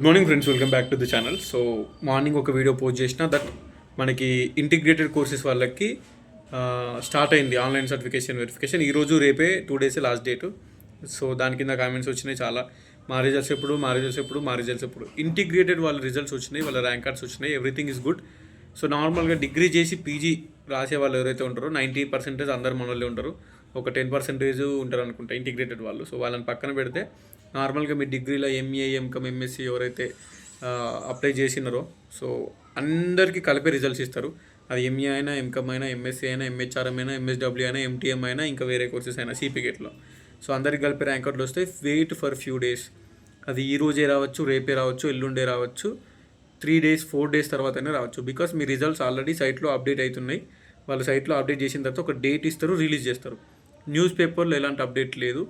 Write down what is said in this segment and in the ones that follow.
Good morning friends, welcome back to the channel. So morning ఒక video post చేసిన that మనకి integrated courses వాళ్ళకి start అయింది online certification verification. ఈరోజు రేపే 2 days లాస్ట్ డేటు. సో దాని కింద కామెంట్స్ వచ్చినాయి చాలా. మా రిజల్ట్స్ ఎప్పుడు ఇంటిగ్రేటెడ్ వాళ్ళ రిజల్ట్స్ వచ్చినాయి, వాళ్ళ ర్యాంక్ కార్డ్స్ వచ్చినాయి, ఎవ్రీథింగ్ ఈజ్ గుడ్. సో నార్మల్గా డిగ్రీ చేసి పీజీ రాసే వాళ్ళు ఎవరైతే ఉంటారో 90% అందరు మనోళ్ళే ఉంటారు. ఒక 10% ఉంటారు అనుకుంటా ఇంటిగ్రేటెడ్ వాళ్ళు. సో వాళ్ళని పక్కన పెడితే నార్మల్గా మీ డిగ్రీలో ఎంఏ, ఎంకమ్, ఎంఎస్సి ఎవరైతే అప్లై చేసినారో సో అందరికీ కలిపే రిజల్ట్స్ ఇస్తారు. అది ఎంఏ అయినా, ఎంకమ్ అయినా, ఎంఎస్సి అయినా, ఎంహెచ్ఆర్ఎం అయినా, ఎంఎస్డబ్ల్యూ అయినా, ఎంటీఎం అయినా, ఇంకా వేరే కోర్సెస్ అయినా సిపికెట్లో. సో అందరికి కలిపే ర్యాంక్ కార్డులు వస్తాయి. Wait for few days. అది ఈ రోజే రావచ్చు, రేపే రావచ్చు, ఎల్లుండే రావచ్చు, 3 days 4 days తర్వాతనే రావచ్చు. బికాస్ మీ రిజల్ట్స్ ఆల్రెడీ సైట్లో అప్డేట్ అవుతున్నాయి. వాళ్ళ సైట్లో అప్డేట్ చేసిన తర్వాత ఒక డేట్ ఇస్తారు, రిలీజ్ చేస్తారు. న్యూస్ పేపర్లో ఎలాంటి అప్డేట్ లేదు.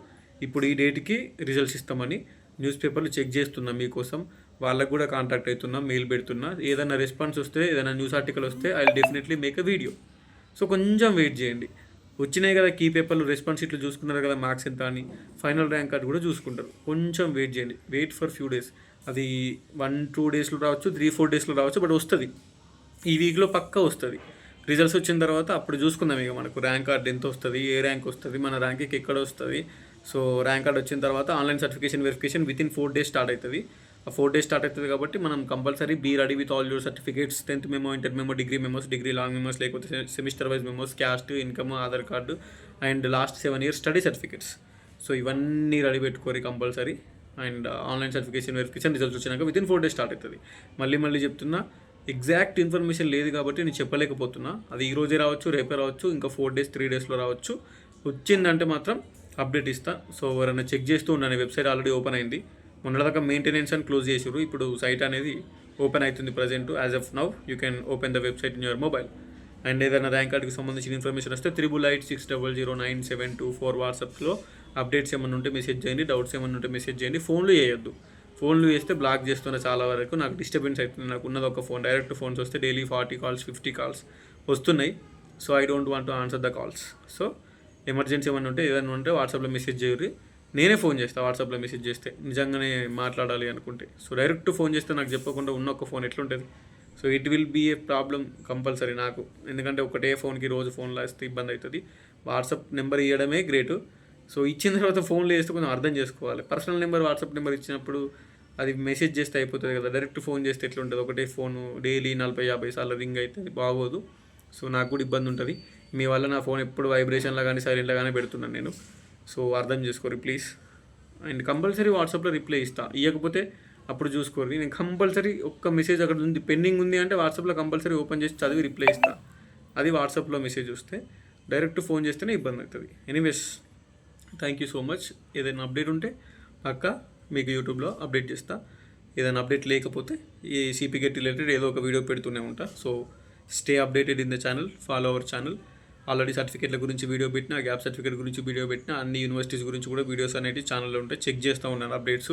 ఇప్పుడు ఈ డేట్కి రిజల్ట్స్ ఇస్తామని న్యూస్ పేపర్లు చెక్ చేస్తున్నాం మీకోసం. వాళ్ళకు కూడా కాంటాక్ట్ అవుతున్నాం, మెయిల్ పెడుతున్నా. ఏదైనా రెస్పాన్స్ వస్తే, ఏదైనా న్యూస్ ఆర్టికల్ వస్తే I will definitely make a video. So కొంచెం వెయిట్ చేయండి. వచ్చినాయి కదా కీ పేపర్లు, రెస్పాన్స్ ఇట్లు చూసుకున్నారు కదా మార్క్స్ ఎంత అని, ఫైనల్ ర్యాంక్ కార్డ్ కూడా చూసుకుంటారు. కొంచెం వెయిట్ చేయండి. Wait for few days. అది 1-2 daysలో రావచ్చు, 3-4 daysలో రావచ్చు, బట్ వస్తుంది. ఈ వీక్లో పక్కా వస్తుంది. రిజల్ట్స్ వచ్చిన తర్వాత అప్పుడు చూసుకుందాం ఇక మనకు ర్యాంక్ కార్డ్ ఎంత వస్తుంది, ఏ ర్యాంక్ వస్తుంది, మన ర్యాంక్కి ఎక్కడ వస్తుంది. సో ర్యాంక్ కార్డ్ వచ్చిన తర్వాత online certification verification within 4 days start అవుతుంది. ఆ 4 days స్టార్ట్ అవుతుంది కాబట్టి మనం compulsory be ready with all your certificates, 10th memo, inter memo, degree memos, degree long memos, లేకపోతే semester wise memos, caste, income, Aadhaar card and last 7 years study certificates. So ఇవన్నీ ready పెట్టుకోరి compulsory. And online certification verification results వచ్చినాక within 4 days start అవుతుంది. మళ్ళీ చెప్తున్నా, exact information లేదు కాబట్టి నేను చెప్పలేకపోతున్నా. అది ఈ రోజే రావచ్చు, రేపే రావచ్చు, ఇంకా 4 days 3 daysలో రావచ్చు. వచ్చిందంటే మాత్రం అప్డేట్ ఇస్తా. సో ఎవరైనా చెక్ చేస్తూ ఉన్నాను. వెబ్సైట్ ఆల్రెడీ ఓపెన్ అయింది. మొన్నటిదాకా మెయింటెనెన్స్ అని క్లోజ్ చేసారు. ఇప్పుడు సైట్ అనేది ఓపెన్ అవుతుంది present. As of now you can open the website in your mobile. And ఏదైనా ర్యాంక్ కార్డ్కి సంబంధించిన ఇన్ఫర్మేషన్ వస్తే 8886009724 వాట్సాప్లో అప్డేట్స్ ఏమైనా ఉంటే మెసేజ్ చేయండి, డౌట్స్ ఏమైనా ఉంటే మెసేజ్ చేయండి. ఫోన్లు చేయొద్దు. ఫోన్లు చేస్తే బ్లాక్ చేస్తున్నా చాలా వరకు. నాకు డిస్టర్బెన్స్ అవుతుంది. నాకు ఉన్నది ఒక ఫోన్. డైరెక్ట్ ఫోన్స్ వస్తే డైలీ 40 calls 50 calls వస్తున్నాయి. So I don't want to answer the calls. So emergency ఏమైనా ఉంటే, ఏదైనా ఉంటే వాట్సాప్లో మెసేజ్ చేయరు. నేనే ఫోన్ చేస్తాను వాట్సాప్లో మెసేజ్ చేస్తే, నిజంగానే మాట్లాడాలి అనుకుంటే. సో డైరెక్ట్ ఫోన్ చేస్తే నాకు చెప్పకుండా ఉన్న ఒక ఫోన్ ఎట్లుంటుంది. So it will be a problem compulsory నాకు. ఎందుకంటే ఒకటే ఫోన్కి రోజు ఫోన్లో వేస్తే ఇబ్బంది అవుతుంది. వాట్సాప్ నెంబర్ ఇవ్వడమే గ్రేటు. సో ఇచ్చిన తర్వాత ఫోన్లో వేస్తే కొంచెం అర్థం చేసుకోవాలి. పర్సనల్ నెంబర్, వాట్సాప్ నెంబర్ ఇచ్చినప్పుడు అది మెసేజ్ చేస్తే అయిపోతుంది కదా. డైరెక్ట్ ఫోన్ చేస్తే ఎట్లుంటుంది, ఒకటే ఫోను డైలీ 40-50 సార్లు రింగ్ అయితే బాగోదు. సో నాకు కూడా ఇబ్బంది ఉంటుంది. మీ వల్ల నా ఫోన్ ఎప్పుడు వైబ్రేషన్లో కానీ సైలెంట్లో కానీ పెడుతున్నాను నేను. సో అర్థం చేసుకోరు ప్లీజ్. అండ్ కంపల్సరీ వాట్సాప్లో రిప్లై ఇస్తా. ఇవ్వకపోతే అప్పుడు చూసుకోరు. నేను కంపల్సరీ ఒక్క మెసేజ్ అక్కడ ఉంది పెండింగ్ ఉంది అంటే వాట్సాప్లో కంపల్సరీ ఓపెన్ చేసి చదివి రిప్లై ఇస్తా. అది వాట్సాప్లో మెసేజ్ వస్తే. డైరెక్ట్ ఫోన్ చేస్తేనే ఇబ్బంది అవుతుంది. Anyways, thank you so much. ఏదైనా అప్డేట్ ఉంటే పక్కా మీకు యూట్యూబ్లో అప్డేట్ చేస్తా. ఏదైనా అప్డేట్ లేకపోతే ఈ సిపిగెట్ రిలేటెడ్ ఏదో ఒక వీడియో పెడుతూనే ఉంటా. So stay updated in the channel, follow our channel. Already సర్టిఫికేట్ల గురించి వీడియో పెట్టినా, గ్యాప్ సర్టిఫికేట్ గురించి వీడియో పెట్టినా, అన్ని యూనివర్సిటీస్ గురించి కూడా వీడియోస్ అనేవి ఛానల్లో ఉంటాయి. చెక్ చేస్తూ ఉన్నాను అప్డేట్స్.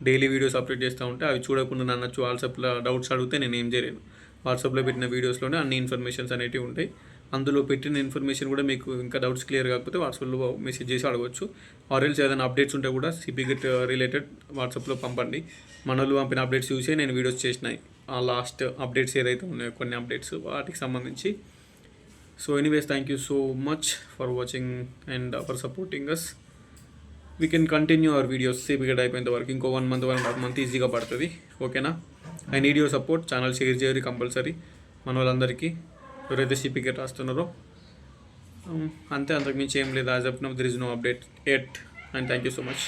డైలీ వీడియోస్ అప్డేట్ చేస్తూ ఉంటే అవి చూడకుండా నన్ను వాట్సాప్లో డౌట్స్ అడిగితే నేను ఏం చేయలేను. వాట్సాప్లో పెట్టిన వీడియోస్లోనే అన్ని ఇన్ఫర్మేషన్స్ అనేవి ఉంటాయి. అందులో పెట్టిన ఇన్ఫర్మేషన్ కూడా మీకు ఇంకా డౌట్స్ క్లియర్ కాకపోతే వాట్సాప్లో మెసేజ్ చేసి అడగవచ్చు. ఆర్ఎల్స్ ఏదైనా అప్డేట్స్ ఉంటే కూడా సిపిగెట్ రిలేటెడ్ వాట్సాప్లో పంపండి. మనోళ్ళు పంపిన అప్డేట్స్ చూసే నేను వీడియోస్ చేసినాయి. ఆ లాస్ట్ అప్డేట్స్ ఏదైతే ఉన్నాయో కొన్ని అప్డేట్స్ వాటికి సంబంధించి. So anyways, thank you so much for watching and for supporting us. We can continue our videos. CPGET అయిపోయేంత వరకు ఇంకో 1 month 1.5 month ఈజీగా పడుతుంది. ఓకేనా? I need your support. Channel share చేయరు కంపల్సరీ మన వాళ్ళందరికీ ఎవరైతే సిపిగెట్ రాస్తున్నారో. అంతే, అంతకుమించి ఏం లేదు. As of now there is no update yet. And thank you so much.